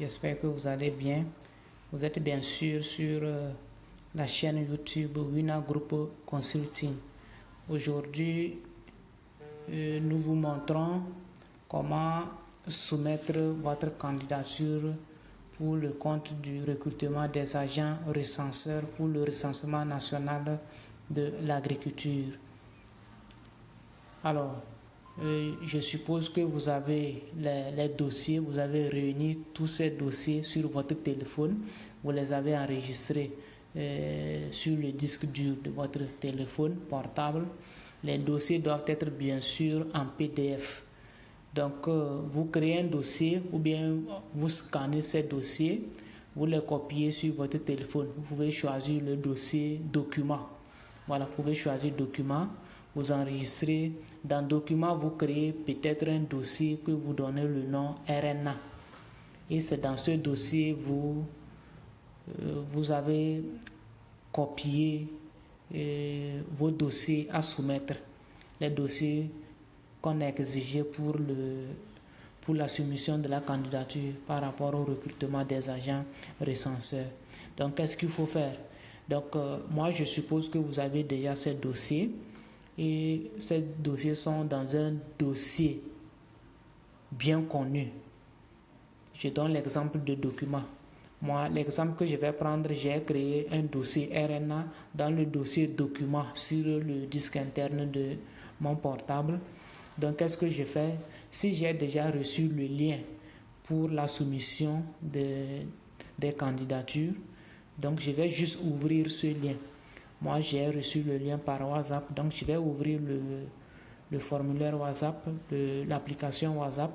J'espère que vous allez bien. Vous êtes bien sûr sur la chaîne YouTube Wina Group Consulting. Aujourd'hui, nous vous montrons comment soumettre votre candidature pour le compte du recrutement des agents recenseurs pour le recensement national de l'agriculture. Alors, je suppose que vous avez les dossiers, vous avez réuni tous ces dossiers sur votre téléphone, vous les avez enregistrés sur le disque dur de votre téléphone portable. Les dossiers doivent être bien sûr en PDF. Donc, vous créez un dossier ou bien vous scannez ces dossiers, vous les copiez sur votre téléphone. Vous pouvez choisir le dossier document. Voilà, vous pouvez choisir document. Vous enregistrez. Dans document, vous créez peut-être un dossier que vous donnez le nom RNA. Et c'est dans ce dossier, vous avez copié vos dossiers à soumettre. Les dossiers qu'on a exigés pour la soumission de la candidature par rapport au recrutement des agents recenseurs. Donc, qu'est-ce qu'il faut faire? Donc, moi, je suppose que vous avez déjà ces dossiers. Et ces dossiers sont dans un dossier bien connu. Je donne l'exemple de document. Moi, l'exemple que je vais prendre, j'ai créé un dossier RNA dans le dossier document sur le disque interne de mon portable. Donc, qu'est-ce que je fais? Si j'ai déjà reçu le lien pour la soumission des candidatures, donc je vais juste ouvrir ce lien. Moi, j'ai reçu le lien par WhatsApp, donc je vais ouvrir le formulaire WhatsApp, l'application WhatsApp.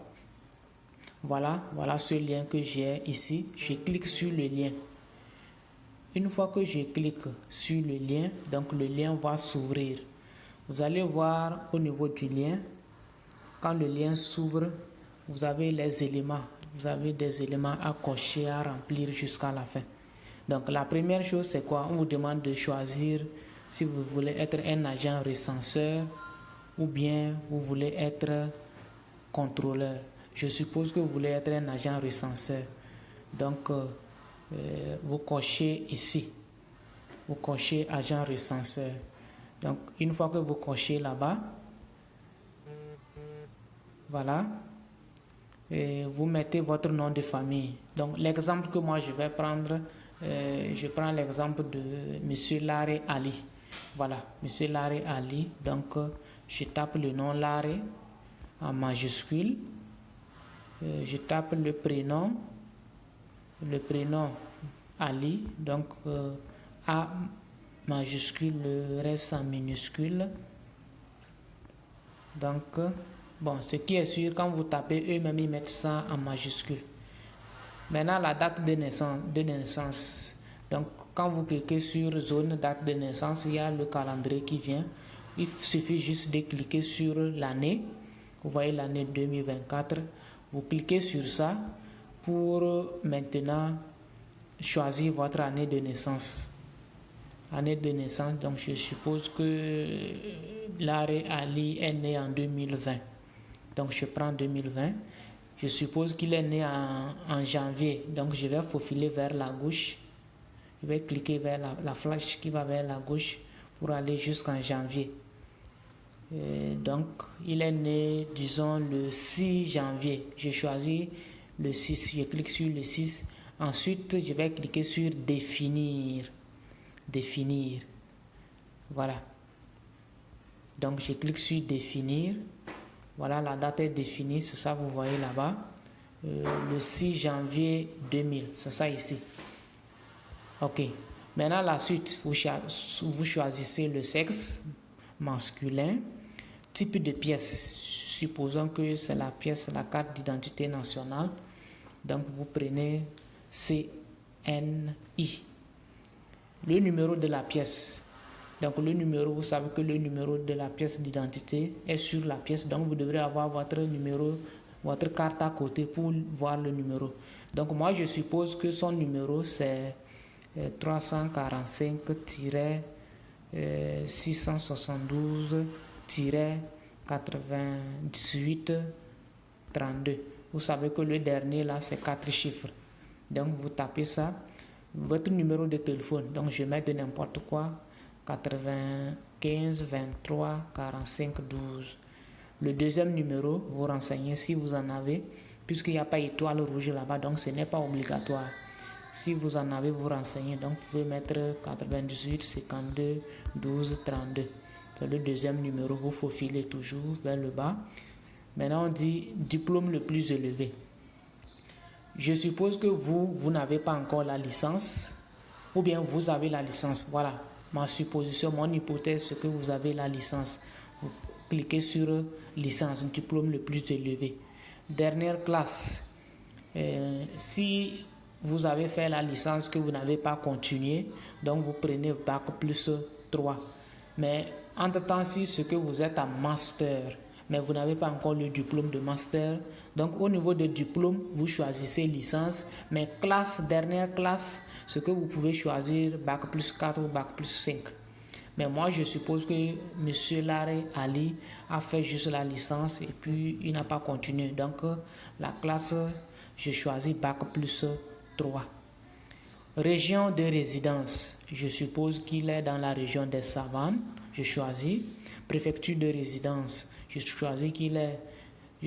Voilà ce lien que j'ai ici. Je clique sur le lien. Une fois que je clique sur le lien, donc le lien va s'ouvrir. Vous allez voir au niveau du lien, quand le lien s'ouvre, vous avez les éléments. Vous avez des éléments à cocher, à remplir jusqu'à la fin. Donc la première chose, c'est quoi? On vous demande de choisir si vous voulez être un agent recenseur ou bien vous voulez être contrôleur. Je suppose que vous voulez être un agent recenseur. Donc vous cochez ici. Vous cochez agent recenseur. Donc une fois que vous cochez là-bas, voilà. Et vous mettez votre nom de famille. Donc l'exemple que moi je vais prendre, je prends l'exemple de Monsieur Laré Ali. Voilà, Monsieur Laré Ali. Donc, je tape le nom Laré en majuscule. Je tape le prénom Ali. Donc, A majuscule, le reste en minuscule. Donc, bon, ce qui est sûr, quand vous tapez, eux-mêmes, ils mettent ça en majuscule. Maintenant, la date de naissance. Donc, quand vous cliquez sur zone date de naissance, il y a le calendrier qui vient. Il suffit juste de cliquer sur l'année. Vous voyez l'année 2024. Vous cliquez sur ça pour maintenant choisir votre année de naissance. Année de naissance, donc je suppose que Laré Ali est né en 2020. Donc, je prends 2020. Je suppose qu'il est né en janvier, donc je vais faufiler vers la gauche. Je vais cliquer vers la flèche qui va vers la gauche pour aller jusqu'en janvier. Donc, il est né, disons, le 6 janvier. Je choisis le 6, je clique sur le 6. Ensuite, je vais cliquer sur définir. Définir. Voilà. Donc, je clique sur définir. Voilà, la date est définie, c'est ça, vous voyez là-bas. Le 6 janvier 2000, c'est ça ici. Ok. Maintenant, la suite, vous choisissez le sexe masculin, type de pièce. Supposons que c'est la pièce, la carte d'identité nationale. Donc, vous prenez CNI. Le numéro de la pièce. Donc le numéro, vous savez que le numéro de la pièce d'identité est sur la pièce. Donc vous devrez avoir votre numéro, votre carte à côté pour voir le numéro. Donc moi je suppose que son numéro c'est 345-672-98-32. Vous savez que le dernier là c'est 4 chiffres. Donc vous tapez ça, votre numéro de téléphone, donc je mets de n'importe quoi, 95 23 45 12. Le deuxième numéro, vous renseignez si vous en avez, puisqu'il n'y a pas étoile rouge là-bas, donc ce n'est pas obligatoire. Si vous en avez, vous renseignez, donc vous pouvez mettre 98 52 12 32. C'est le deuxième numéro, vous faufilez toujours vers le bas. Maintenant on dit diplôme le plus élevé. Je suppose que vous n'avez pas encore la licence, ou bien vous avez la licence. Voilà, ma supposition, mon hypothèse, c'est que vous avez la licence. Vous cliquez sur licence, diplôme le plus élevé. Dernière classe. Si vous avez fait la licence que vous n'avez pas continué, donc vous prenez bac plus 3. Mais entre-temps, si ce que vous êtes en master, mais vous n'avez pas encore le diplôme de master, donc au niveau de diplôme, vous choisissez licence, mais classe, dernière classe, ce que vous pouvez choisir, bac plus 4 ou bac plus 5. Mais moi, je suppose que M. Larry Ali a fait juste la licence et puis il n'a pas continué. Donc, la classe, je choisis bac plus 3. Région de résidence, je suppose qu'il est dans la région des Savanes, je choisis. Préfecture de résidence, je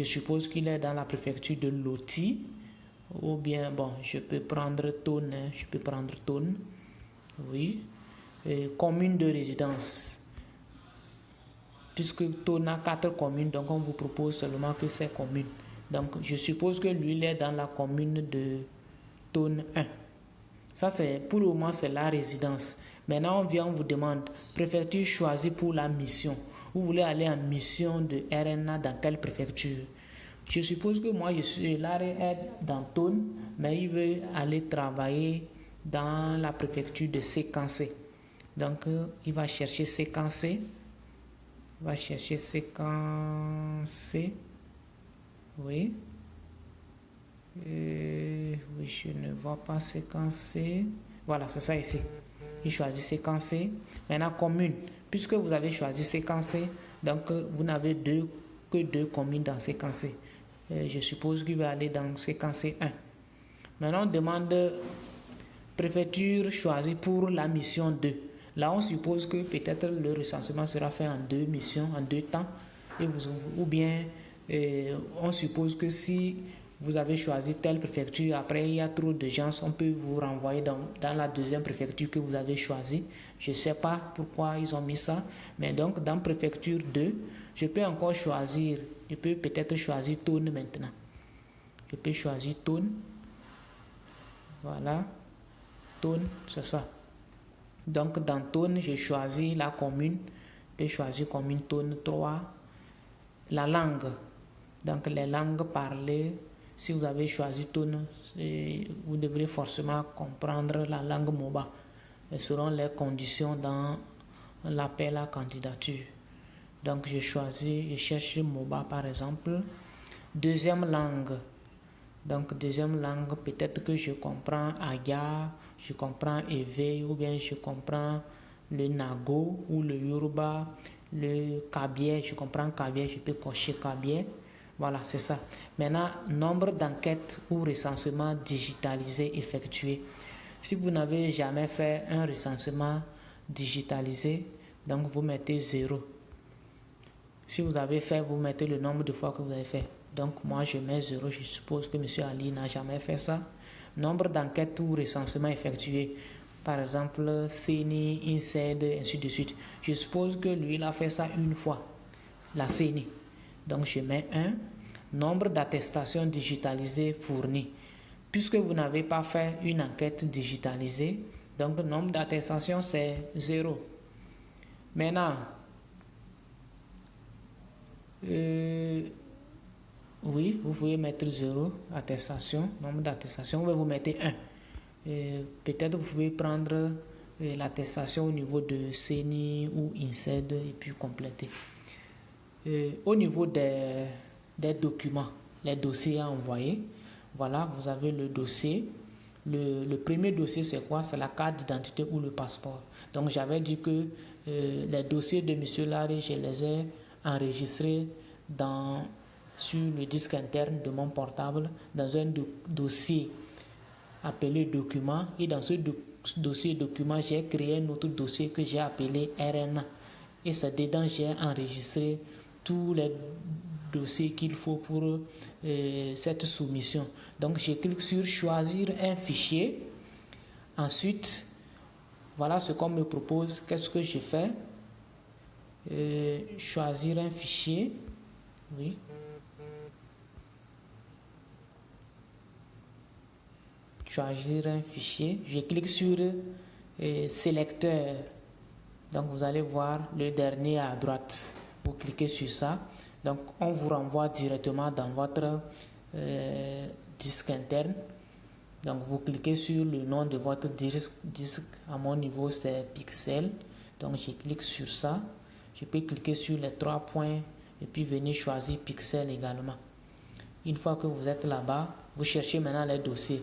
suppose qu'il est dans la préfecture de Loti. Ou bien, bon, je peux prendre Thône, oui. Commune de résidence, puisque Thône a 4 communes, donc on vous propose seulement que ces communes. Donc, je suppose que lui, il est dans la commune de Thône 1. Ça, c'est pour le moment, c'est la résidence. Maintenant, on vous demande, préfecture choisie pour la mission. Vous voulez aller en mission de RNA dans quelle préfecture? Je suppose que moi, je suis là dans Thône, mais il veut aller travailler dans la préfecture de Séquencé. Donc, il va chercher Séquencé. Oui. Oui, je ne vois pas Séquencé. Voilà, c'est ça ici. Il choisit Séquencé. Maintenant, commune. Puisque vous avez choisi Séquencé, donc vous n'avez que deux communes dans Séquencé. Je suppose qu'il va aller dans Séquencé 1. Maintenant, on demande préfecture choisie pour la mission 2. Là, on suppose que peut-être le recensement sera fait en 2 missions, en 2 temps. Ou bien, on suppose que si vous avez choisi telle préfecture, après il y a trop de gens, on peut vous renvoyer dans la deuxième préfecture que vous avez choisie. Je ne sais pas pourquoi ils ont mis ça, mais donc dans préfecture 2, je peux encore choisir, je peux peut-être choisir Thône maintenant. Je peux choisir Thône. Voilà, Thône, c'est ça. Donc dans Thône, j'ai choisi la commune. Je peux choisir commune Thône 3. La langue, donc les langues parlées. Si vous avez choisi Thône, vous devrez forcément comprendre la langue Moba. Selon les conditions dans l'appel à candidature. Donc je cherche Moba par exemple. Deuxième langue. Donc deuxième langue, peut-être que je comprends Aya, je comprends Ewe, ou bien je comprends le Nago ou le Yoruba, le Kabye, je comprends Kabye, je peux cocher Kabye. Voilà, c'est ça. Maintenant, nombre d'enquêtes ou recensement digitalisé effectué. Si vous n'avez jamais fait un recensement digitalisé, donc vous mettez 0. Si vous avez fait, vous mettez le nombre de fois que vous avez fait. Donc moi je mets 0, je suppose que M. Ali n'a jamais fait ça. Nombre d'enquêtes ou recensement effectué. Par exemple, CENI, INSED, ainsi de suite. Je suppose que lui, il a fait ça une fois. La CENI. Donc je mets 1. Nombre d'attestations digitalisées fournies. Puisque vous n'avez pas fait une enquête digitalisée, donc le nombre d'attestations c'est 0. Maintenant, oui, vous pouvez mettre 0, attestation, nombre d'attestations, vous mettez 1. Peut-être vous pouvez prendre l'attestation au niveau de CENI ou INSED et puis compléter. Au niveau des documents, les dossiers à envoyer, voilà, vous avez le dossier. Le premier dossier, c'est quoi? C'est la carte d'identité ou le passeport. Donc, j'avais dit que les dossiers de M. Larry, je les ai enregistrés sur le disque interne de mon portable dans un dossier appelé document et dans ce dossier document, j'ai créé un autre dossier que j'ai appelé RNA. Et c'est dedans j'ai enregistré tous les dossiers qu'il faut pour cette soumission. Donc je clique sur choisir un fichier. Ensuite, voilà ce qu'on me propose. Qu'est-ce que je fais? Choisir un fichier. Oui. Choisir un fichier. Je clique sur sélecteur. Donc vous allez voir le dernier à droite. Vous cliquez sur ça. Donc on vous renvoie directement dans votre disque interne. Donc vous cliquez sur le nom de votre disque. À mon niveau c'est Pixel. Donc je clique sur ça. Je peux cliquer sur les 3 points et puis venir choisir Pixel également. Une fois que vous êtes là-bas, vous cherchez maintenant les dossiers.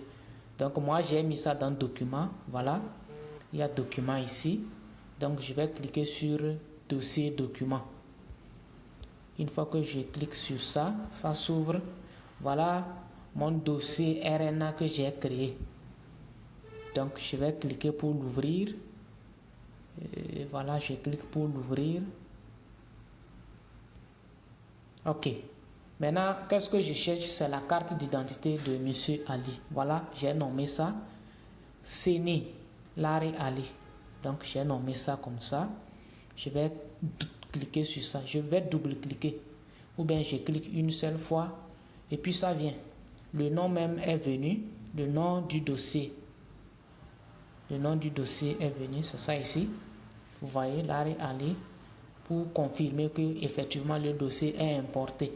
Donc moi j'ai mis ça dans document. Voilà. Il y a document ici. Donc je vais cliquer sur dossier document. Une fois que je clique sur ça, ça s'ouvre. Voilà mon dossier RNA que j'ai créé. Donc je vais cliquer pour l'ouvrir. Voilà, je clique pour l'ouvrir. Ok. Maintenant, qu'est-ce que je cherche? C'est la carte d'identité de Monsieur Ali. Voilà, j'ai nommé ça Seni Larry Ali. Donc j'ai nommé ça comme ça. Je vais cliquer sur ça. Je vais double-cliquer. Ou bien je clique une seule fois. Et puis ça vient. Le nom même est venu. Le nom du dossier. Le nom du dossier est venu. C'est ça ici. Vous voyez, Larry Ali. Pour confirmer que effectivement le dossier est importé.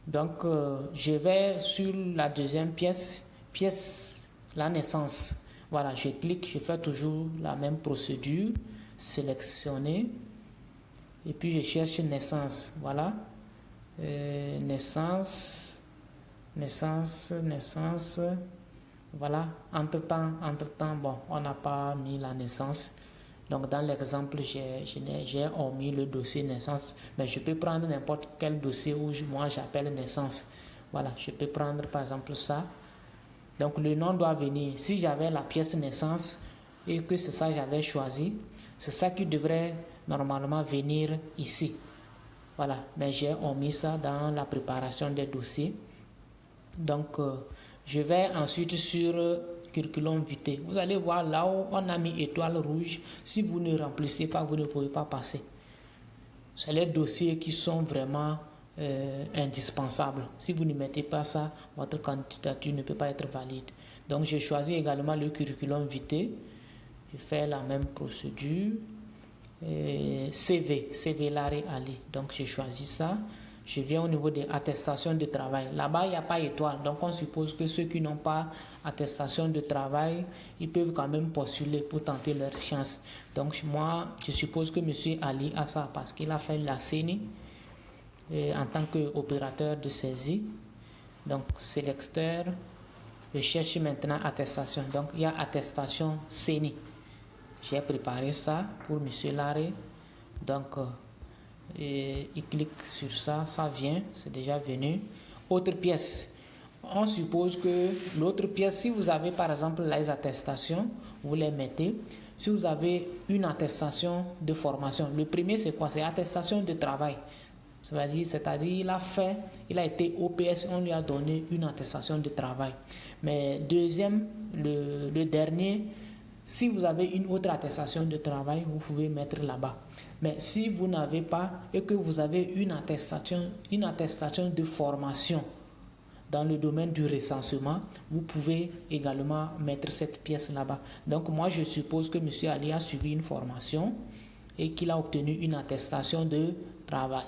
Donc je vais sur la deuxième pièce. La naissance. Voilà, je clique, je fais toujours la même procédure, sélectionner, et puis je cherche naissance, voilà, naissance, voilà, entre-temps, bon, on n'a pas mis la naissance, donc dans l'exemple, j'ai omis le dossier naissance, mais je peux prendre n'importe quel dossier où moi j'appelle naissance, voilà, je peux prendre par exemple ça. Donc le nom doit venir. Si j'avais la pièce naissance et que c'est ça que j'avais choisi, c'est ça qui devrait normalement venir ici. Voilà, mais j'ai omis ça dans la préparation des dossiers. Donc je vais ensuite sur curriculum vitae. Vous allez voir là où on a mis étoile rouge. Si vous ne remplissez pas, vous ne pouvez pas passer. C'est les dossiers qui sont vraiment indispensable. Si vous ne mettez pas ça, votre candidature ne peut pas être valide. Donc j'ai choisi également le curriculum vitae. Je fais la même procédure. CV Larry Ali. Donc j'ai choisi ça. Je viens au niveau des attestations de travail. Là-bas, il n'y a pas étoile. Donc on suppose que ceux qui n'ont pas attestation de travail, ils peuvent quand même postuler pour tenter leur chance. Donc moi, je suppose que M. Ali a ça parce qu'il a fait la CENI. En tant qu'opérateur de saisie. Donc sélecteur, je cherche maintenant attestation. Donc il y a attestation CENI. J'ai préparé ça pour M. Larry. Donc il clique sur ça, ça vient, c'est déjà venu. Autre pièce. On suppose que l'autre pièce, si vous avez par exemple les attestations, vous les mettez. Si vous avez une attestation de formation, le premier c'est quoi? C'est attestation de travail. C'est-à-dire il a été OPS, on lui a donné une attestation de travail. Mais deuxième, le dernier, si vous avez une autre attestation de travail, vous pouvez mettre là-bas. Mais si vous n'avez pas et que vous avez une attestation de formation dans le domaine du recensement, vous pouvez également mettre cette pièce là-bas. Donc moi je suppose que M. Ali a suivi une formation et qu'il a obtenu une attestation de travail.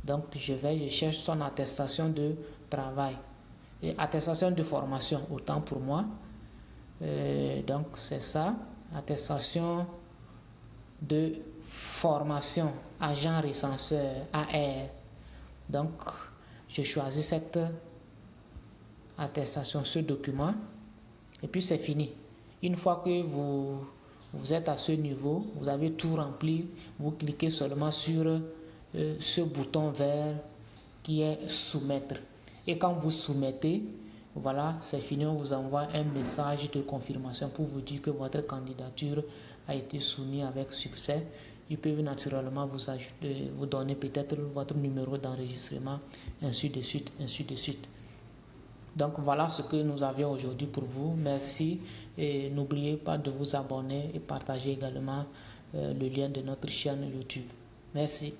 Donc je cherche son attestation de travail et attestation de formation, autant pour moi. Donc c'est ça, attestation de formation, agent recenseur, AR. Donc je choisis cette attestation, ce document, et puis c'est fini. Une fois que vous êtes à ce niveau, vous avez tout rempli, vous cliquez seulement sur ce bouton vert qui est soumettre. Et quand vous soumettez, Voilà, c'est fini, on vous envoie un message de confirmation pour vous dire que votre candidature a été soumise avec succès. Ils peuvent naturellement vous donner peut-être votre numéro d'enregistrement, ainsi de suite, ainsi de suite. Donc voilà ce que nous avions aujourd'hui pour vous. Merci et n'oubliez pas de vous abonner et partager également le lien de notre chaîne YouTube. Merci.